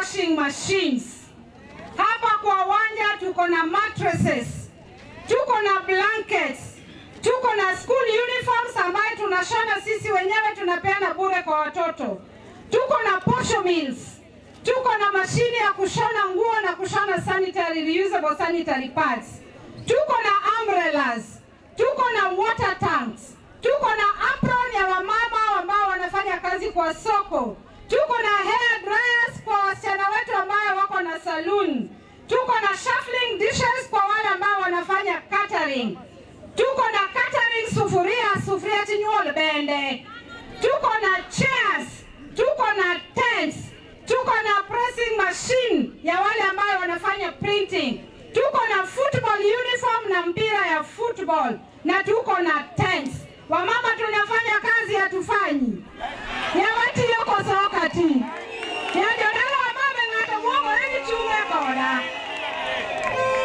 washing machines. Hapa kwa uwanja tuko na mattresses, tuko na blankets, tuko na school uniforms ambayo tunashona sisi wenyewe, tunapeana bure kwa watoto. Tuko na posho mills, tuko na mashine ya kushona nguo na kushona sanitary reusable sanitary pads. Tuko na umbrellas, tuko na water tanks, tuko na apron ya wamama ambao wanafanya kazi kwa soko. Tuko na hair dryers kwa wasichana wetu ambao wako na saloon. Tuko na shuffling dishes kwa wale ambao wanafanya catering. Tuko na catering sufuria tinyol bende. Tuko na chairs, tuko na tents, tuko na pressing machine ya wale ambao wanafanya printing. Tuko na football uniform na mpira ya football, na tuko na tents. Wamama tunafanya kazi hatufanyi. Ya wati yoko sokati. Ya jodala wamama ngata mwongo hili chunge koda.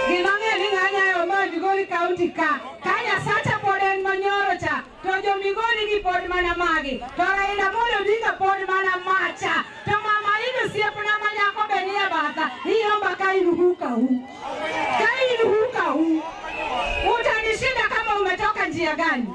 Gimange linganya yo Migori County ka. Kanya sacha poden manyoro cha. Tojo Migori ki pod mana magi. Tora ina molo dinga pod mana macha. To mama inu siya puna manyako benia bata. Hiyo mbaka inuhuka hu. Kai inuhuka hu. Utanishinda kama umetoka njia gani?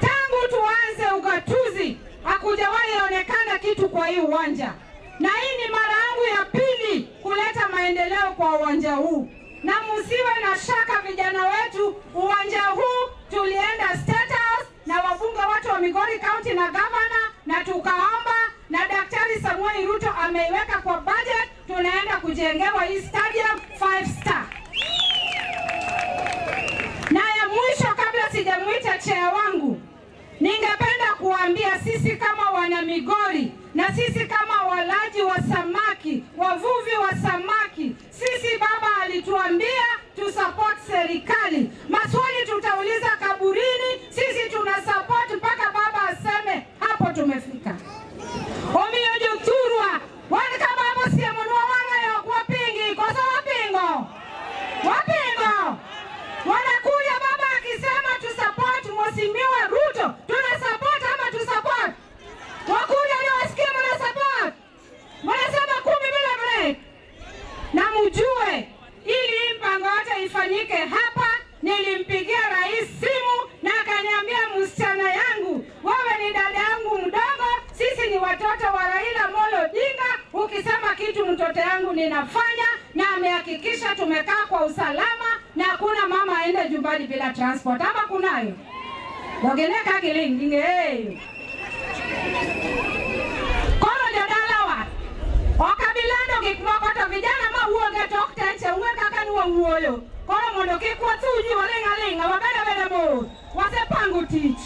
Tangu tuanze ugatuzi, hakujawahi onekana kitu kwa hii uwanja. Na hii ni mara yangu ya pili kuleta maendeleo kwa uwanja huu. Na msiwe na shaka vijana wetu, uwanja huu tulienda State House na wabunge watu wa Migori County na governor, na tukaomba, na Daktari Samuel Ruto ameiweka kwa budget, tunaenda kujengewa hii stadium 5 star. Na ya mwisho kabla sijamuita chair wangu, ningependa kuambia sisi kama wana Migori na sisi kama walaji wa samaki, wavuvi wa samaki, sisi baba alituambia tusupport serikali. Maswali tutauliza kaburini, sisi tunasupport mpaka baba aseme hapo tumefika. Omiyo Turwa, wani kama hapo siya mwanua wanga ya wapingi, kosa wapingo. Wapingo. Wanakuja baba akisema tusupport Mheshimiwa Ruto, tunasupport ama tusupport? Wakuja leo wasikia mnasupport. Mnasema 10 bila break. Na mjue ili mpango yote ifanyike hapa, nilimpigia rais simu na akaniambia msichana yangu, wewe ni dada yangu mdogo, sisi ni watoto wa Raila Amolo Odinga, ukisema kitu mtoto yangu ninafanya, na amehakikisha tumekaa kwa usalama na hakuna mama aende jumbani bila transport. Hapa kunayo. Dogeneka kilingi ngeyo. Kono jodalawa. Okabilando gikmoko to vijana ma uoge tok tenche uwe kaka nuwa uoyo. Kono mondo kikwa tuji walenga lenga wabeda beda mo. Wase pangu tich.